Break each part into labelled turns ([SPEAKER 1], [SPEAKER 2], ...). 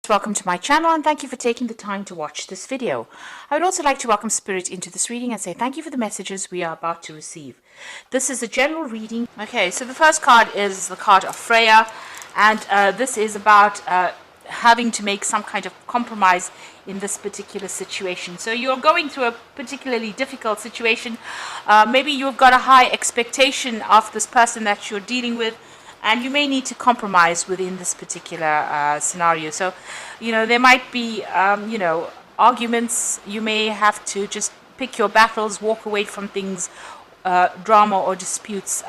[SPEAKER 1] Welcome to my channel and thank you for taking the time to watch this video. I would also like to welcome Spirit into this reading and say thank you for the messages we are about to receive. This is a general reading. Okay, so the first card is the card of Freya, and this is about having to make some kind of compromise in this particular situation. So you're going through a particularly difficult situation. Maybe you've got a high expectation of this person that you're dealing with, and you may need to compromise within this particular scenario. So, there might be, arguments. You may have to just pick your battles, walk away from things, drama or disputes,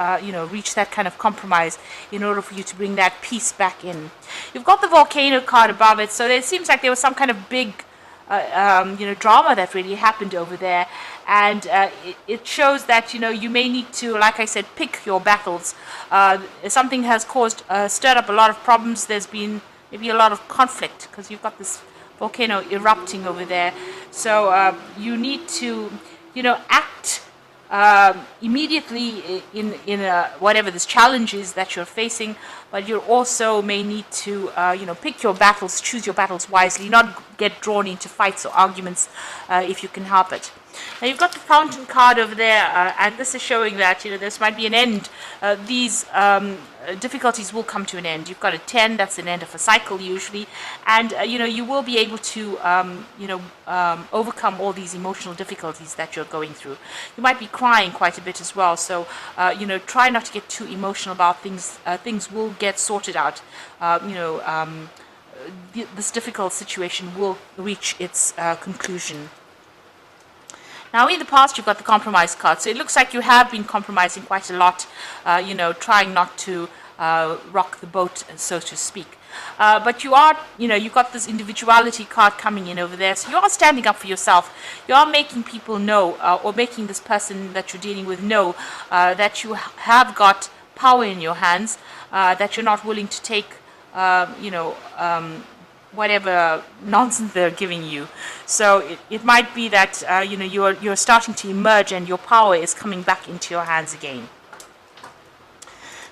[SPEAKER 1] reach that kind of compromise in order for you to bring that peace back in. You've got the volcano card above it, so it seems like there was some kind of big drama that really happened over there, and it shows that you may need to, like I said, pick your battles. Something has stirred up a lot of problems. There's been maybe a lot of conflict because you've got this volcano erupting over there. So you need to act immediately in whatever this challenge is that you're facing, but you also may need to pick your battles, choose your battles wisely, not get drawn into fights or arguments if you can help it. Now you've got the fountain card over there, and this is showing that this might be an end. These difficulties will come to an end. You've got a 10, that's an end of a cycle usually, and you will be able to overcome all these emotional difficulties that you're going through. You might be crying quite a bit as well, so try not to get too emotional about things. Things will get sorted out. This difficult situation will reach its conclusion. Now, in the past, you've got the compromise card. So it looks like you have been compromising quite a lot, trying not to rock the boat, so to speak. But you are, you've got this individuality card coming in over there. So you are standing up for yourself. You are making people know, or making this person that you're dealing with know that you have got power in your hands, that you're not willing to take, whatever nonsense they're giving you. So it might be that you're starting to emerge and your power is coming back into your hands again.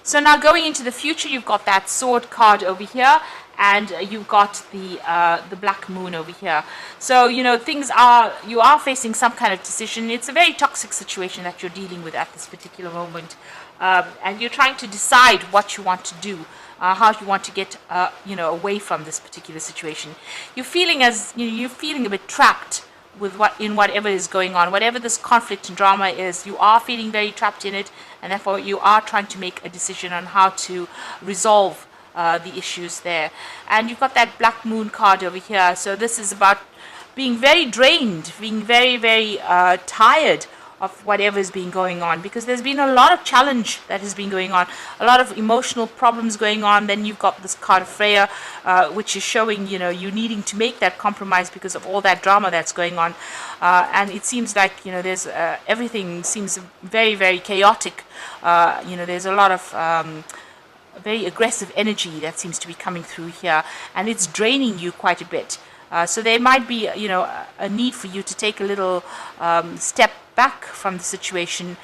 [SPEAKER 1] So now going into the future, you've got that sword card over here, and you've got the black moon over here. So you are facing some kind of decision. It's a very toxic situation that you're dealing with at this particular moment, and you're trying to decide what you want to do. How you want to get away from this particular situation. You're feeling a bit trapped with whatever is going on, whatever this conflict and drama is. You are feeling very trapped in it, and therefore you are trying to make a decision on how to resolve the issues there. And you've got that black moon card over here. So this is about being very drained, being very, very tired of whatever is being going on, because there's been a lot of challenge that has been going on, a lot of emotional problems going on. Then you've got this card of Freya, which is showing you needing to make that compromise because of all that drama that's going on, and it seems like there's everything seems very, very chaotic. There's a lot of very aggressive energy that seems to be coming through here, and it's draining you quite a bit. So there might be a need for you to take a little step back from the situation,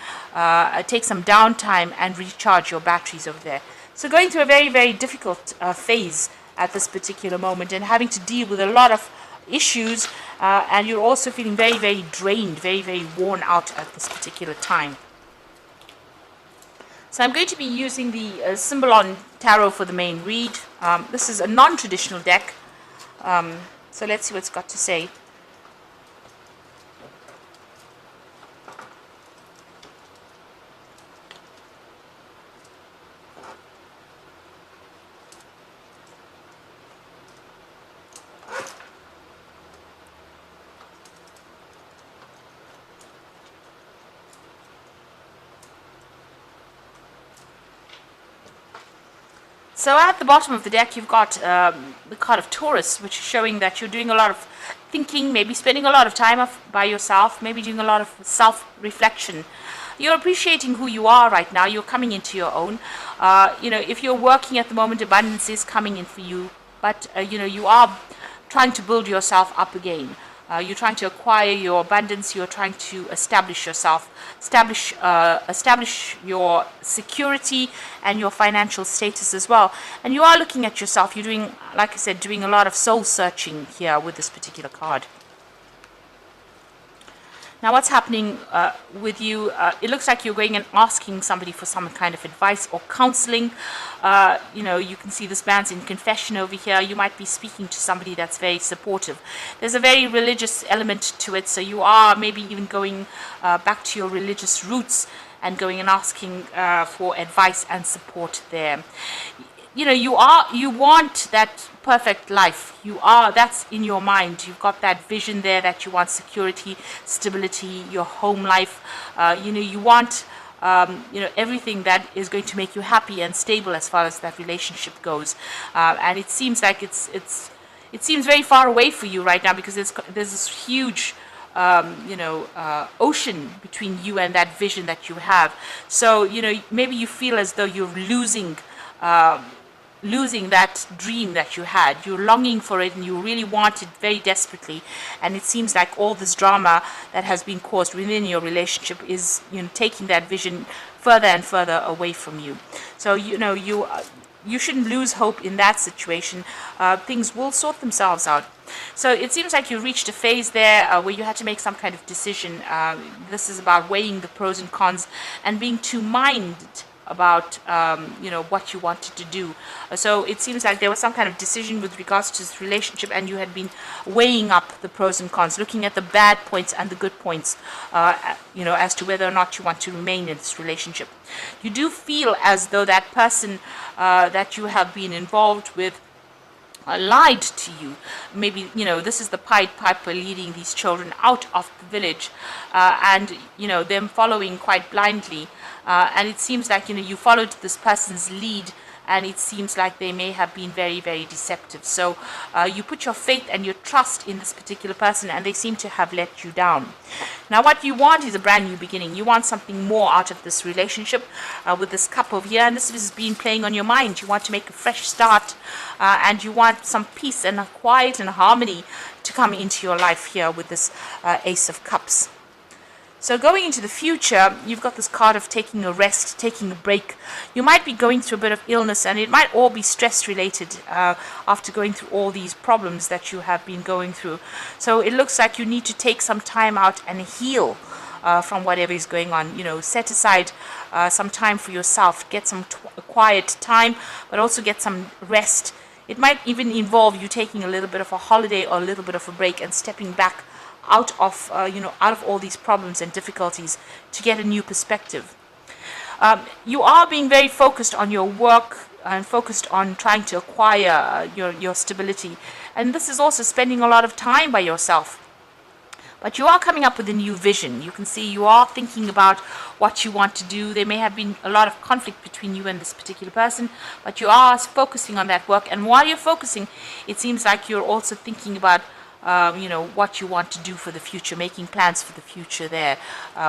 [SPEAKER 1] take some downtime and recharge your batteries over there. So going through a very, very difficult phase at this particular moment, and having to deal with a lot of issues, and you're also feeling very, very drained, very, very worn out at this particular time. So I'm going to be using the Symbolon Tarot for the main read. This is a non-traditional deck, so let's see what it's got to say. So at the bottom of the deck, you've got the card of Taurus, which is showing that you're doing a lot of thinking, maybe spending a lot of time by yourself, maybe doing a lot of self-reflection. You're appreciating who you are right now. You're coming into your own. If you're working at the moment, abundance is coming in for you, but you are trying to build yourself up again. You're trying to acquire your abundance. You're trying to establish yourself, establish your security and your financial status as well. And you are looking at yourself. You're doing, like I said, doing a lot of soul searching here with this particular card. Now, what's happening with you? It looks like you're going and asking somebody for some kind of advice or counseling. You can see this man's in confession over here. You might be speaking to somebody that's very supportive. There's a very religious element to it, so you are maybe even going back to your religious roots and going and asking for advice and support there. You want that perfect life. That's in your mind. You've got that vision there that you want security, stability, your home life. You want everything that is going to make you happy and stable as far as that relationship goes. And it seems like it seems very far away for you right now, because there's this huge ocean between you and that vision that you have. So maybe you feel as though you're losing that dream that you had. You're longing for it and you really want it very desperately, and it seems like all this drama that has been caused within your relationship is taking that vision further and further away from you. So you shouldn't lose hope in that situation. Things will sort themselves out. So it seems like you reached a phase there where you had to make some kind of decision. This is about weighing the pros and cons and being two-minded about what you wanted to do. So it seems like there was some kind of decision with regards to this relationship, and you had been weighing up the pros and cons, looking at the bad points and the good points, as to whether or not you want to remain in this relationship. You do feel as though that person that you have been involved with lied to you. Maybe this is the Pied Piper leading these children out of the village, and them following quite blindly. And it seems like you followed this person's lead, and it seems like they may have been very, very deceptive. So you put your faith and your trust in this particular person, and they seem to have let you down. Now, what you want is a brand new beginning. You want something more out of this relationship with this cup over here, and this has been playing on your mind. You want to make a fresh start, and you want some peace and a quiet and harmony to come into your life here with this Ace of Cups. So going into the future, you've got this card of taking a rest, taking a break. You might be going through a bit of illness, and it might all be stress related after going through all these problems that you have been going through. So it looks like you need to take some time out and heal from whatever is going on. Set aside some time for yourself, get some quiet time, but also get some rest. It might even involve you taking a little bit of a holiday or a little bit of a break and stepping back out of all these problems and difficulties to get a new perspective. You are being very focused on your work and focused on trying to acquire your stability, and this is also spending a lot of time by yourself. But you are coming up with a new vision. You can see you are thinking about what you want to do. There may have been a lot of conflict between you and this particular person, but you are focusing on that work. And while you're focusing, it seems like you're also thinking about what you want to do for the future, making plans for the future there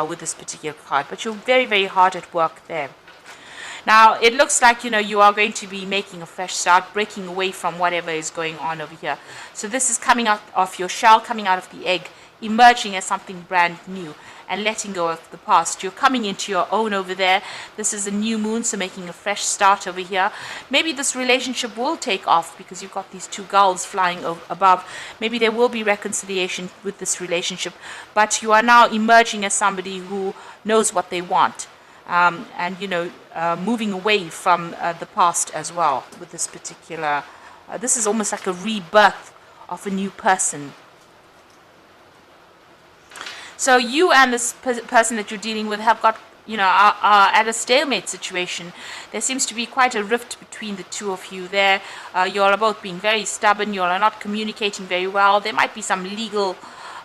[SPEAKER 1] with this particular card. But you're very, very hard at work there. Now, it looks like, you are going to be making a fresh start, breaking away from whatever is going on over here. So this is coming out of your shell, coming out of the egg, emerging as something brand new and letting go of the past. You're coming into your own over there. This is a new moon, so making a fresh start over here. Maybe this relationship will take off because you've got these two gulls flying above. Maybe there will be reconciliation with this relationship, but you are now emerging as somebody who knows what they want. Moving away from the past as well with this particular, this is almost like a rebirth of a new person. So you and this person that you're dealing with have got, are at a stalemate situation. There seems to be quite a rift between the two of you there. You all are both being very stubborn. You all are not communicating very well. There might be some legal,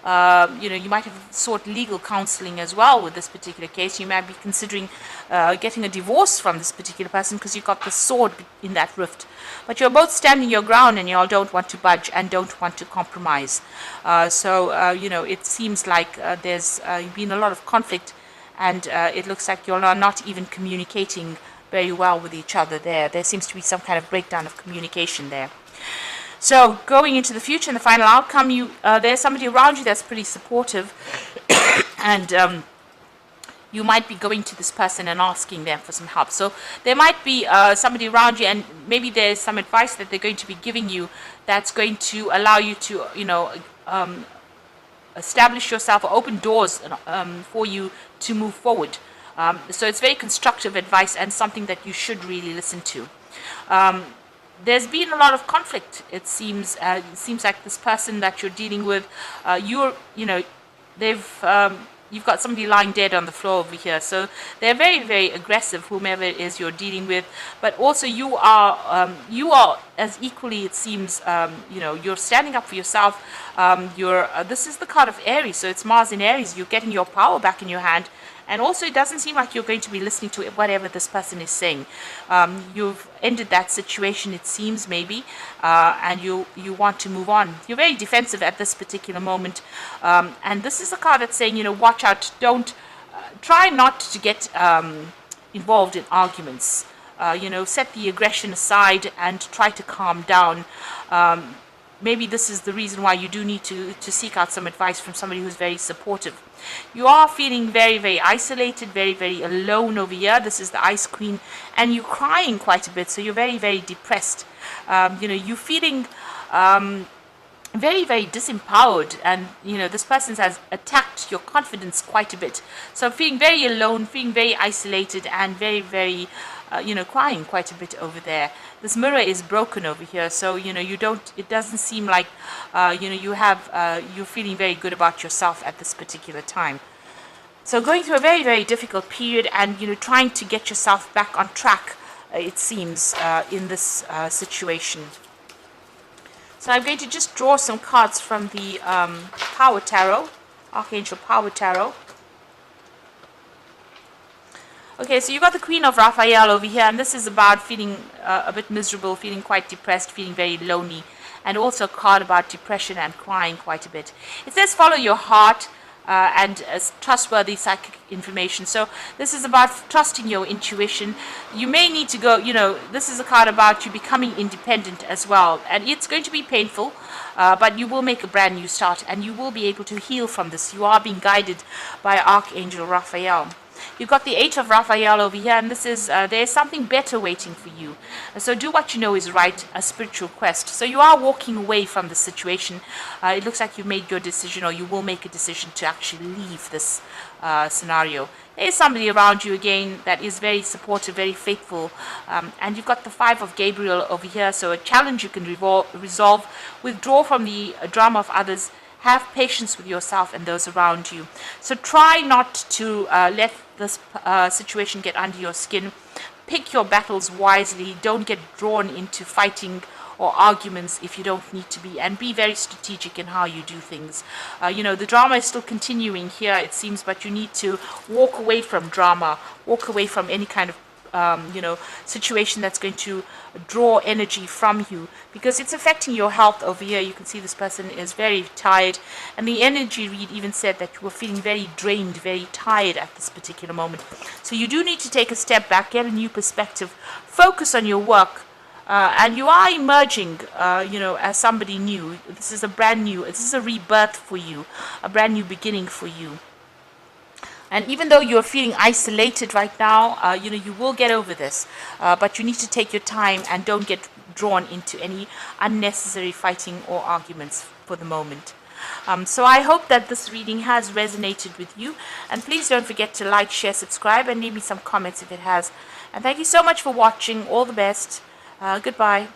[SPEAKER 1] you might have sought legal counseling as well with this particular case. You might be considering getting a divorce from this particular person because you've got the sword in that rift. But you're both standing your ground, and you all don't want to budge and don't want to compromise. It seems like there's been a lot of conflict, and it looks like you're not even communicating very well with each other there. There seems to be some kind of breakdown of communication there. So going into the future and the final outcome, there's somebody around you that's pretty supportive, and you might be going to this person and asking them for some help. So there might be somebody around you, and maybe there's some advice that they're going to be giving you that's going to allow you to, establish yourself or open doors for you to move forward. So it's very constructive advice and something that you should really listen to. There's been a lot of conflict. It seems like this person that you're dealing with, you've got somebody lying dead on the floor over here. So they're very, very aggressive, whomever it is you're dealing with. But also you are as equally, it seems, you're standing up for yourself. This is the card of Aries, so it's Mars in Aries. You're getting your power back in your hand. And also, it doesn't seem like you're going to be listening to whatever this person is saying. You've ended that situation, it seems, maybe, and you want to move on. You're very defensive at this particular moment. And this is a card that's saying, watch out. Don't try not to get involved in arguments. Set the aggression aside and try to calm down. Maybe this is the reason why you do need to seek out some advice from somebody who's very supportive. You are feeling very, very isolated, very, very alone over here. This is the Ice Queen, and you're crying quite a bit, so you're very, very depressed. You're feeling very, very disempowered, and this person has attacked your confidence quite a bit. So feeling very alone, feeling very isolated, and very, very crying quite a bit over there. This mirror is broken over here, so it doesn't seem like you're feeling very good about yourself at this particular time. So going through a very, very difficult period, and trying to get yourself back on track, it seems, in this situation. So I'm going to just draw some cards from the Power Tarot, Archangel Power Tarot. Okay, so you got the Queen of Raphael over here, and this is about feeling a bit miserable, feeling quite depressed, feeling very lonely, and also a card about depression and crying quite a bit. It says follow your heart and trustworthy psychic information. So this is about trusting your intuition. You may need to go, this is a card about you becoming independent as well, and it's going to be painful, but you will make a brand new start, and you will be able to heal from this. You are being guided by Archangel Raphael. You've got the Eight of Raphael over here, and this is there's something better waiting for you. So do what you know is right, a spiritual quest. So you are walking away from the situation. It looks like you've made your decision, or you will make a decision to actually leave this scenario. There is somebody around you again that is very supportive, very faithful, and you've got the Five of Gabriel over here. So a challenge you can resolve, withdraw from the drama of others. Have patience with yourself and those around you. So try not to let this situation get under your skin. Pick your battles wisely. Don't get drawn into fighting or arguments if you don't need to be, and be very strategic in how you do things. The drama is still continuing here, it seems, but you need to walk away from drama, walk away from any kind of situation that's going to draw energy from you, because it's affecting your health over here. You can see this person is very tired, and the energy read even said that you were feeling very drained, very tired at this particular moment. So you do need to take a step back, get a new perspective, focus on your work, and you are emerging, as somebody new. This is this is a rebirth for you, a brand new beginning for you. And even though you're feeling isolated right now, you will get over this. But you need to take your time and don't get drawn into any unnecessary fighting or arguments for the moment. So I hope that this reading has resonated with you. And please don't forget to like, share, subscribe, and leave me some comments if it has. And thank you so much for watching. All the best. Goodbye.